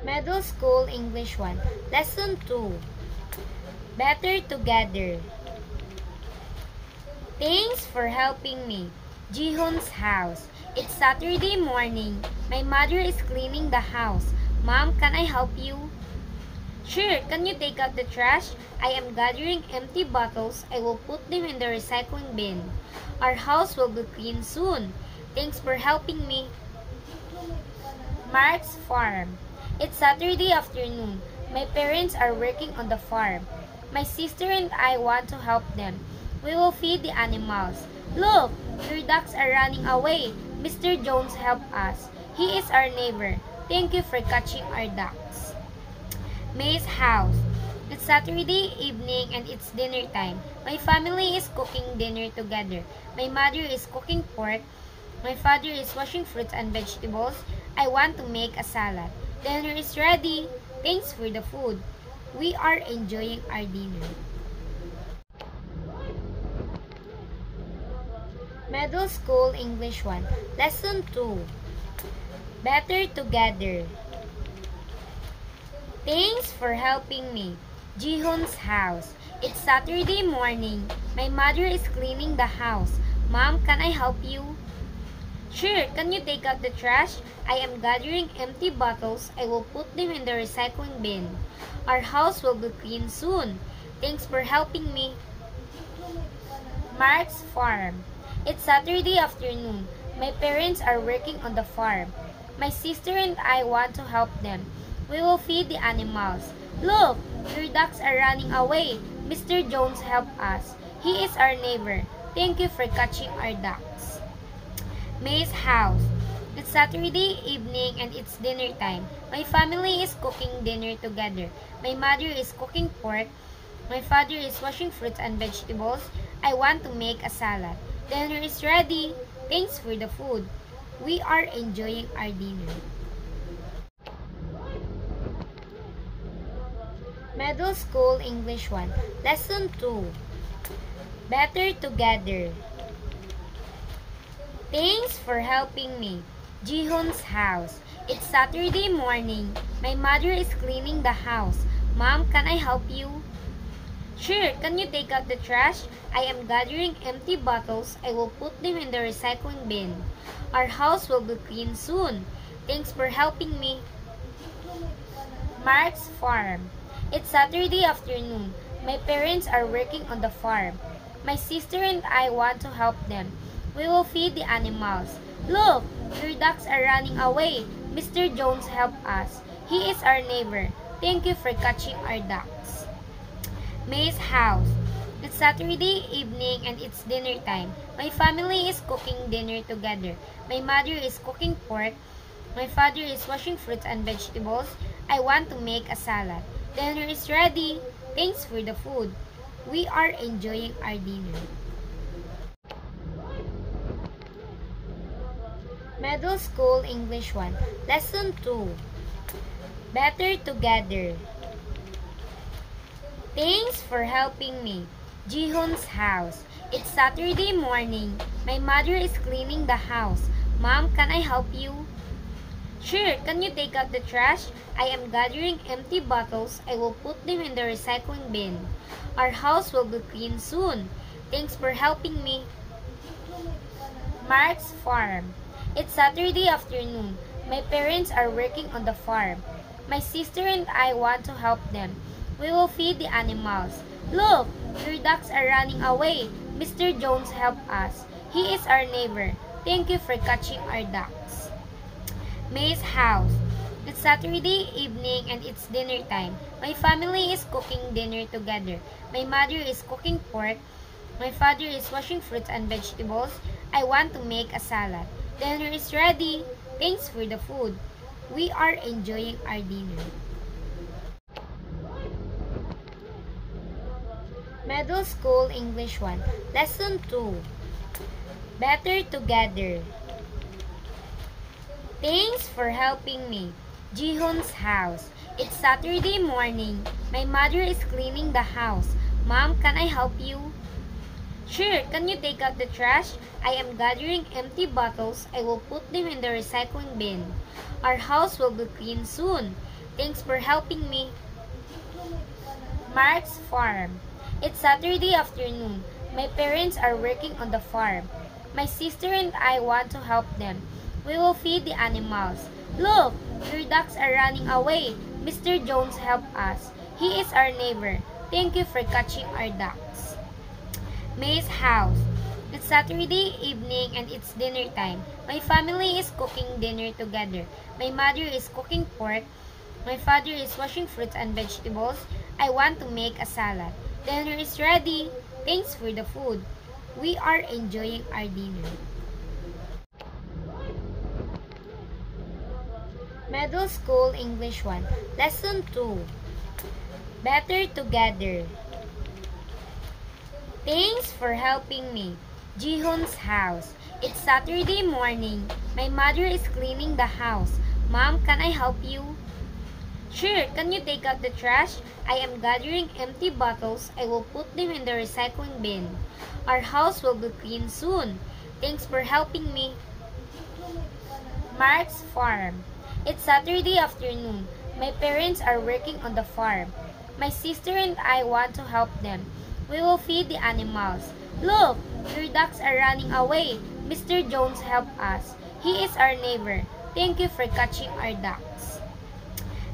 Middle School English 1, Lesson 2, Better Together. Thanks for helping me. Jihoon's house. It's Saturday morning. My mother is cleaning the house. Mom, can I help you? Sure, can you take out the trash? I am gathering empty bottles. I will put them in the recycling bin. Our house will be clean soon. Thanks for helping me. Mark's farm. It's Saturday afternoon. My parents are working on the farm. My sister and I want to help them. We will feed the animals. Look, your ducks are running away. Mr. Jones helped us. He is our neighbor. Thank you for catching our ducks. May's house. It's Saturday evening and it's dinner time. My family is cooking dinner together. My mother is cooking pork. My father is washing fruits and vegetables. I want to make a salad. Dinner is ready. Thanks for the food. We are enjoying our dinner. Middle School English 1, Lesson 2, Better Together. Thanks for helping me. Jihoon's house. It's Saturday morning. My mother is cleaning the house. Mom, can I help you? Sure, can you take out the trash? I am gathering empty bottles. I will put them in the recycling bin. Our house will be clean soon. Thanks for helping me. Mark's farm. It's Saturday afternoon. My parents are working on the farm. My sister and I want to help them. We will feed the animals. Look, your ducks are running away. Mr. Jones helped us. He is our neighbor. Thank you for catching our ducks. May's house. It's Saturday evening and it's dinner time. My family is cooking dinner together. My mother is cooking pork. My father is washing fruits and vegetables. I want to make a salad. Dinner is ready. Thanks for the food. We are enjoying our dinner. Middle School English 1, Lesson 2, Better Together. Thanks for helping me. Jihoon's house. It's Saturday morning. My mother is cleaning the house. Mom, can I help you? Sure, can you take out the trash? I am gathering empty bottles. I will put them in the recycling bin. Our house will be clean soon. Thanks for helping me. Mark's farm. It's Saturday afternoon. My parents are working on the farm. My sister and I want to help them. We will feed the animals. Look, your ducks are running away. Mr. Jones helped us. He is our neighbor. Thank you for catching our ducks. May's house. It's Saturday evening and it's dinner time. My family is cooking dinner together. My mother is cooking pork. My father is washing fruits and vegetables. I want to make a salad. Dinner is ready. Thanks for the food. We are enjoying our dinner. Middle School English 1, Lesson 2, Better Together. Thanks for helping me. Jihoon's house. It's Saturday morning. My mother is cleaning the house. Mom, can I help you? Sure, can you take out the trash? I am gathering empty bottles. I will put them in the recycling bin. Our house will be clean soon. Thanks for helping me. Mark's farm. It's Saturday afternoon. My parents are working on the farm. My sister and I want to help them. We will feed the animals. Look, your ducks are running away. Mr. Jones helped us. He is our neighbor. Thank you for catching our ducks. May's house. It's Saturday evening and it's dinner time. My family is cooking dinner together. My mother is cooking pork. My father is washing fruits and vegetables. I want to make a salad. Dinner is ready. Thanks for the food. We are enjoying our dinner. Middle School English 1, Lesson 2, Better Together. Thanks for helping me. Jihoon's house. It's Saturday morning. My mother is cleaning the house. Mom, can I help you? Sure, can you take out the trash? I am gathering empty bottles. I will put them in the recycling bin. Our house will be clean soon. Thanks for helping me. Mark's farm. It's Saturday afternoon. My parents are working on the farm. My sister and I want to help them. We will feed the animals. Look, your ducks are running away. Mr. Jones helped us. He is our neighbor. Thank you for catching our ducks. May's house. It's Saturday evening and it's dinner time. My family is cooking dinner together. My mother is cooking pork. My father is washing fruits and vegetables. I want to make a salad. Dinner is ready. Thanks for the food. We are enjoying our dinner. Middle School English 1. Lesson 2. Better Together. Thanks for helping me. Jihoon's house. It's Saturday morning. My mother is cleaning the house. Mom, can I help you? Sure, can you take out the trash? I am gathering empty bottles. I will put them in the recycling bin. Our house will be clean soon. Thanks for helping me. Mark's farm. It's Saturday afternoon. My parents are working on the farm. My sister and I want to help them. We will feed the animals. Look, your ducks are running away. Mr. Jones helped us. He is our neighbor. Thank you for catching our ducks.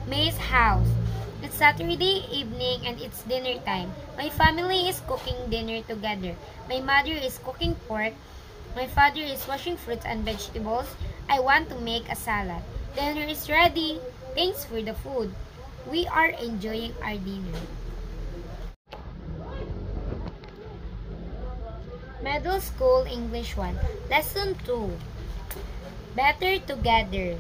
May's house. It's Saturday evening and it's dinner time. My family is cooking dinner together. My mother is cooking pork. My father is washing fruits and vegetables. I want to make a salad. Dinner is ready. Thanks for the food. We are enjoying our dinner. Middle School English 1. Lesson 2. Better Together.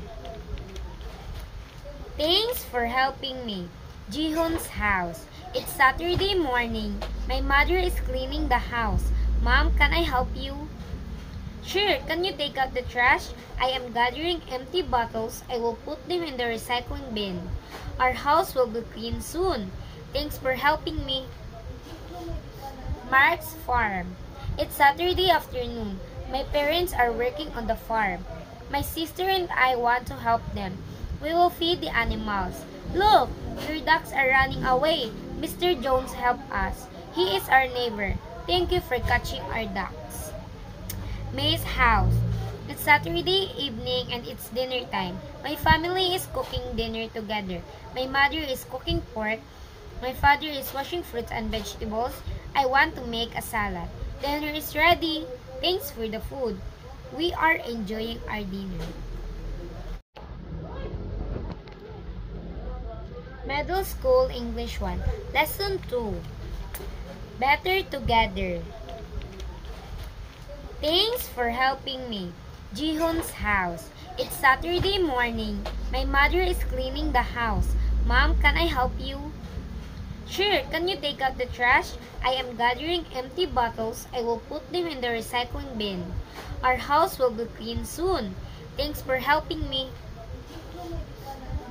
Thanks for helping me. Jihoon's house. It's Saturday morning. My mother is cleaning the house. Mom, can I help you? Sure, can you take out the trash? I am gathering empty bottles. I will put them in the recycling bin. Our house will be clean soon. Thanks for helping me. Mark's farm. It's Saturday afternoon. My parents are working on the farm. My sister and I want to help them. We will feed the animals. Look, your ducks are running away. Mr. Jones helped us. He is our neighbor. Thank you for catching our ducks. May's house. It's Saturday evening and it's dinner time. My family is cooking dinner together. My mother is cooking pork. My father is washing fruits and vegetables. I want to make a salad. Dinner is ready. Thanks for the food. We are enjoying our dinner. Middle School English 1. Lesson 2. Better Together. Thanks for helping me. Jihoon's house. It's Saturday morning. My mother is cleaning the house. Mom, can I help you? Sure, can you take out the trash? I am gathering empty bottles. I will put them in the recycling bin. Our house will be clean soon. Thanks for helping me.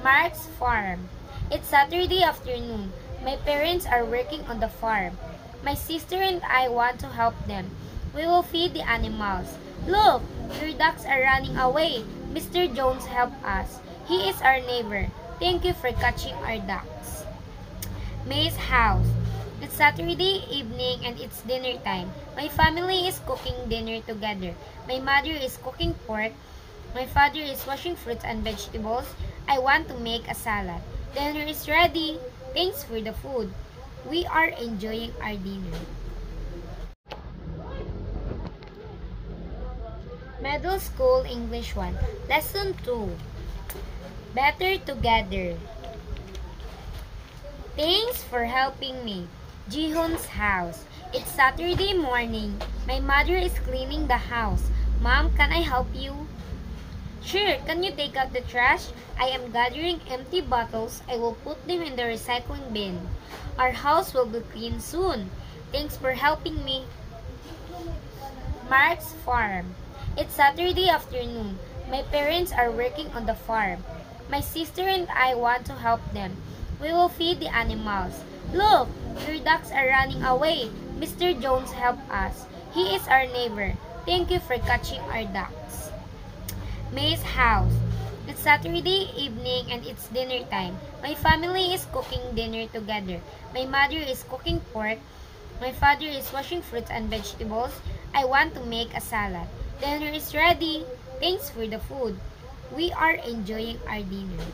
Mark's farm. It's Saturday afternoon. My parents are working on the farm. My sister and I want to help them. We will feed the animals. Look, your ducks are running away. Mr. Jones helped us. He is our neighbor. Thank you for catching our ducks. May's house. It's Saturday evening and it's dinner time. My family is cooking dinner together. My mother is cooking pork. My father is washing fruits and vegetables. I want to make a salad. Dinner is ready. Thanks for the food. We are enjoying our dinner. Middle School English 1. Lesson 2. Better Together. Thanks for helping me. Jihoon's house. It's Saturday morning. My mother is cleaning the house. Mom, can I help you? Sure, can you take out the trash? I am gathering empty bottles. I will put them in the recycling bin. Our house will be clean soon. Thanks for helping me. Mark's farm. It's Saturday afternoon. My parents are working on the farm. My sister and I want to help them. We will feed the animals. Look, your ducks are running away. Mr. Jones helped us. He is our neighbor. Thank you for catching our ducks. May's house. It's Saturday evening and it's dinner time. My family is cooking dinner together. My mother is cooking pork. My father is washing fruits and vegetables. I want to make a salad. Dinner is ready. Thanks for the food. We are enjoying our dinner.